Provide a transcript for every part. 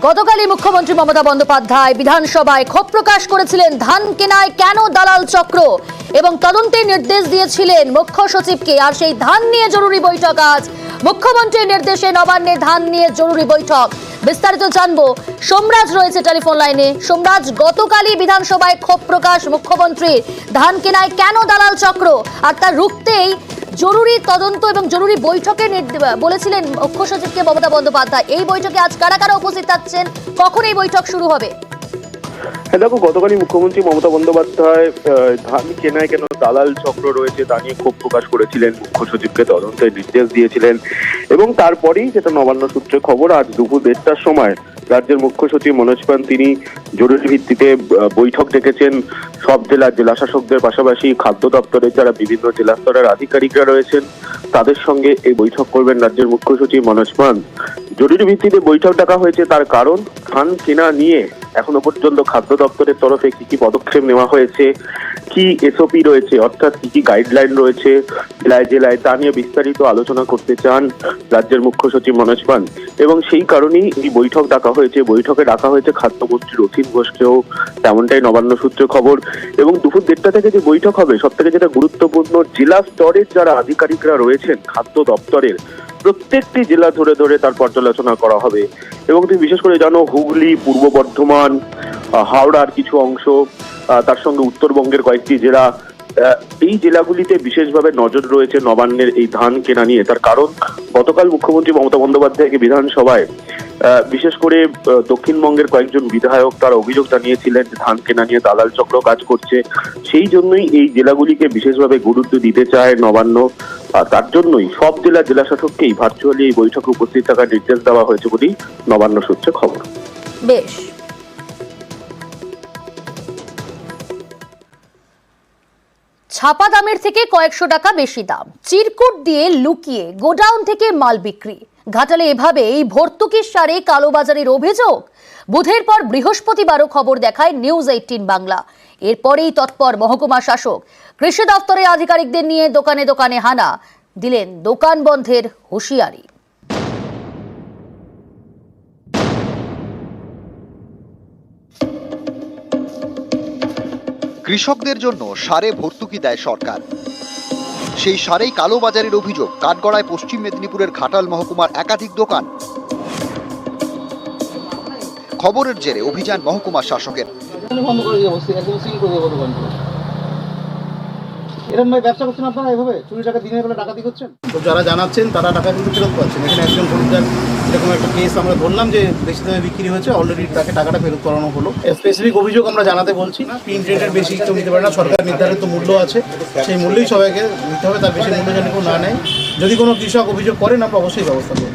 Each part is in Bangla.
গতকালই মুখ্যমন্ত্রী মমতা বন্দ্যোপাধ্যায় বিধানসভায় ক্ষোভ প্রকাশ করেছিলেন ধান কেনায় কেন দালাল চক্র এবং তদন্তের নির্দেশ দিয়েছিলেন মুখ্য সচিবকে। আর সেই ধান নিয়ে জরুরি বৈঠক আজ মুখ্যমন্ত্রীর নির্দেশে নবান্নে ধান নিয়ে জরুরি বৈঠক। বিস্তারিত জানবো, সোমরাজ রয়েছে টেলিফোন লাইনে। সোমরাজ, গতকালই বিধানসভায় ক্ষোভ প্রকাশ মুখ্যমন্ত্রীর ধান কেনায় কেন দালাল চক্র, আর তার রুখতেই জরুরি তদন্ত এবং জরুরি বৈঠকে বলেছিলেন মুখ্য সচিবকে মমতা বন্দ্যোপাধ্যায়। এই বৈঠকে আজ কারা কারা উপস্থিত থাকছেন, কখন এই বৈঠক শুরু হবে? দেখো, গতকালই মুখ্যমন্ত্রী মমতা বন্দ্যোপাধ্যায় ধান কেনায় কেন দালাল চক্র রয়েছে তা নিয়ে ক্ষোভ প্রকাশ করেছিলেন, মুখ্য সচিবকে তদন্তের নির্দেশ দিয়েছিলেন এবং তারপরেই যেটা নবান্ন সূত্রে খবর, আজ দুপুর 1:30টার সময় রাজ্যের মুখ্য সচিব মনোজ পান তিনি জরুরি ভিত্তিতে বৈঠক ডেকেছেন সব জেলা শাসকদের পাশাপাশি খাদ্য দপ্তরের যারা বিভিন্ন জেলা স্তরের আধিকারিকরা রয়েছেন তাদের সঙ্গে এই বৈঠক করবেন রাজ্যের মুখ্য সচিব মনোজ পান। জরুরি ভিত্তিতে বৈঠক ডাকা হয়েছে তার কারণ, ধান কেনা নিয়ে এখনো পর্যন্ত খাদ্য দপ্তরের তরফে কি কি পদক্ষেপ নেওয়া হয়েছে, কি এসওপি রয়েছে, অর্থাৎ কি কি গাইডলাইন রয়েছে জেলায় জেলায়, তা নিয়ে বিস্তারিত আলোচনা করতে চান রাজ্যের মুখ্য সচিব মনোজ পান এবং সেই কারণেই এই বৈঠক ডাকা হয়েছে। বৈঠকে ডাকা হয়েছে খাদ্যমন্ত্রী রথীন ঘোষকেও, তেমনটাই নবান্ন সূত্রে খবর। এবং দুপুর 1:30 থেকে যে বৈঠক হবে, সব থেকে যেটা গুরুত্বপূর্ণ, জেলা স্তরের যারা আধিকারিকরা রয়েছেন খাদ্য দপ্তরের প্রত্যেকটি জেলা ধরে ধরে তার পর্যালোচনা করা হবে। এবং তুমি বিশেষ করে জানো, হুগলি, পূর্ব বর্ধমান, হাওড়ার কিছু অংশ, তার সঙ্গে উত্তরবঙ্গের কয়েকটি জেলা, এই জেলাগুলিতে বিশেষভাবে নজর রয়েছে নবান্নের এই ধান কেনা নিয়ে। তার কারণ, গতকাল মুখ্যমন্ত্রী মমতা বন্দ্যোপাধ্যায়কে বিধানসভায় বিশেষ করে দক্ষিণবঙ্গের কয়েকজন বিধায়ক তারা অভিযোগ জানিয়েছিলেন ধান কেনা নিয়ে দালাল চক্র কাজ করছে। সেই জন্যই এই জেলাগুলিকে বিশেষভাবে গুরুত্ব দিতে চায় নবান্ন। তার জন্যই সব জেলা শাসককেই ভার্চুয়ালি এই বৈঠকে উপস্থিত থাকার নির্দেশ দেওয়া হয়েছে বলেই নবান্ন সূত্রে খবর। বেশ, ছাপা দামের থেকে কয়েকশো টাকা বেশি দাম, চিরকুট দিয়ে লুকিয়ে গোডাউন থেকে মাল বিক্রি। ঘাটালে এভাবেই ভর্তুকির সারে কালোবাজারের অভিযোগ। বুধের পর বৃহস্পতিবারও খবর দেখায় নিউজ 18 বাংলা। এরপরেই তৎপর মহকুমা শাসক, কৃষি দপ্তরের আধিকারিকদের নিয়ে দোকানে দোকানে হানা দিলেন, দোকান বন্ধের হুঁশিয়ারি। কৃষকদের জন্য সারে ভর্তুকি দেয় সরকার, সেই সারেই কালোবাজারের অভিযোগ। কাঠগড়ায় পশ্চিম মেদিনীপুরের ঘাটাল মহকুমার একাধিক দোকান। খবরের জেরে অভিযান মহকুমা শাসকের। এরকম ভাই ব্যবসা করছেন আপনারা, এভাবে চুরি টাকা দিনের বেলা ডাকাতি করছেন? তো যারা জানাচ্ছেন তারা টাকা কিন্তু ফেরত পাচ্ছেন। এখানে একজন খরিদ্দার, এরকম একটা কেস আমরা বললাম যে বেশি দামে বিক্রি হয়েছে, অলরেডি তাকে টাকাটা ফেরত করানো হলো। স্পেসিফিক অভিযোগ আমরা জানাতে বলছি না, প্রিন্ট রেটের বেশি কেউ নিতে পারে না, সরকার নির্ধারিত মূল্য আছে, সেই মূল্যেই সবাইকে নিতে হবে, তার বেশি মূল্য যেন কেউ না নেয়। যদি কোনো কৃষক অভিযোগ করেন আমরা অবশ্যই ব্যবস্থা করব।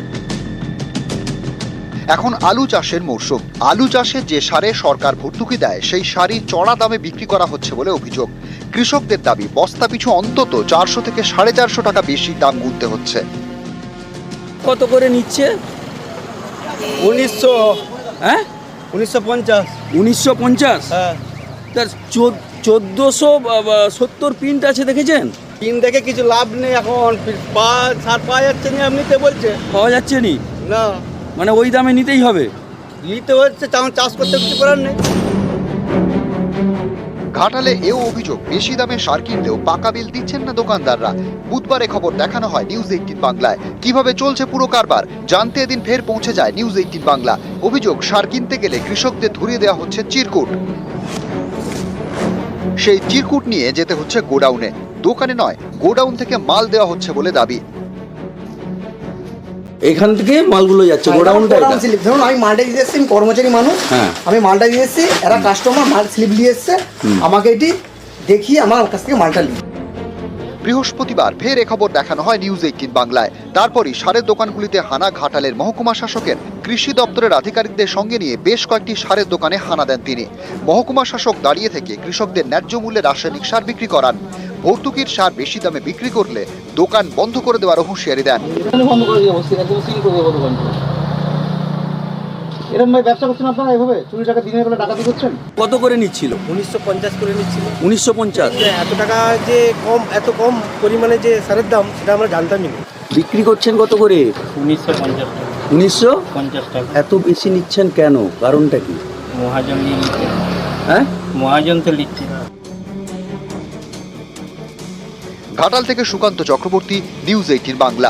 এখন আলু চাষের মরশুম। আলু চাষে যে সারে সরকার ভর্তুকি দেয় সেই সারই চড়া দামে বিক্রি করা হচ্ছে বলে অভিযোগ। কৃষকদের দাবি, বস্তা পিছু অন্তত 400 থেকে 450 টাকা বেশি দাম গুনতে হচ্ছে। কত করে নিচ্ছে? 1900। হ্যাঁ, 1950। 1950? হ্যাঁ, তার 1470 প্রিন্ট আছে, দেখেছেন? তিন দেখে কিছু লাভ নেই, এখন সার পাওয়া যাচ্ছে না, এমনিতে বলছে পাওয়া যাচ্ছে নি, না মানে ওই দামে নিতেই হবে। নিতে হচ্ছে, তেমন চাষ করতে কিছু করার নেই। ঘাটালে এও অভিযোগ, বেশি দামে সার কিনলেও পাকা বিল দিচ্ছেন না দোকানদাররা। বুধবারে খবর দেখানো হয় নিউজ 18 বাংলায়। কিভাবে চলছে পুরো কারবার জানতে এদিন ফের পৌঁছে যায় নিউজ 18 বাংলা। অভিযোগ, সার কিনতে গেলে কৃষকদের ধরিয়ে দেওয়া হচ্ছে চিরকুট। সেই চিরকুট নিয়ে যেতে হচ্ছে গোডাউনে, দোকানে নয়, গোডাউন থেকে মাল দেওয়া হচ্ছে বলে দাবি। এখান থেকে মালগুলো যাচ্ছে গোডাউনটা। ধরুন আমি মালটা দিয়ে এসেছি, আমি কর্মচারী মানুষ, আমি মালটা দিয়ে এসেছি, এরা কাস্টমার মাল স্লিপ দিয়ে এসছে, আমাকে এটি দেখিয়ে আমার কাছ থেকে মালটা নিই। বৃহস্পতিবার ফের এ খবর দেখানো হয় নিউজ 18 বাংলায়। তারপরই সারের দোকানগুলিতে হানা ঘাটালের মহকুমা শাসকের। কৃষি দপ্তরের আধিকারিকদের সঙ্গে নিয়ে বেশ কয়েকটি সারের দোকানে হানা দেন তিনি। মহকুমা শাসক দাঁড়িয়ে থেকে কৃষকদের ন্যায্য মূল্যে রাসায়নিক সার বিক্রি করান। ভর্তুকির সার বেশি দামে বিক্রি করলে দোকান বন্ধ করে দেওয়ার হুঁশিয়ারি দেন। এরকম ভাই ব্যবসা করছেন আপনারা, এভাবে চুরি টাকা দিনের বেলা ডাকাতি করছেন? কত করে নিচ্ছিল? 1950 করে নিচ্ছিল। 1950? এত টাকা যে কম, এত কম পরিমাণে যে সারের দাম, সেটা আমরা জানতামই না। বিক্রি করছেন কত করে? 1950 টাকা। 1950 টাকা এত বেশি নিচ্ছেন কেন? কারণটা কি? মহাজন দিয়ে নিচ্ছে, হ্যাঁ, মহাজন তো লিখছে। ঘাটাল থেকে সুকান্ত চক্রবর্তী, নিউজ 18 বাংলা।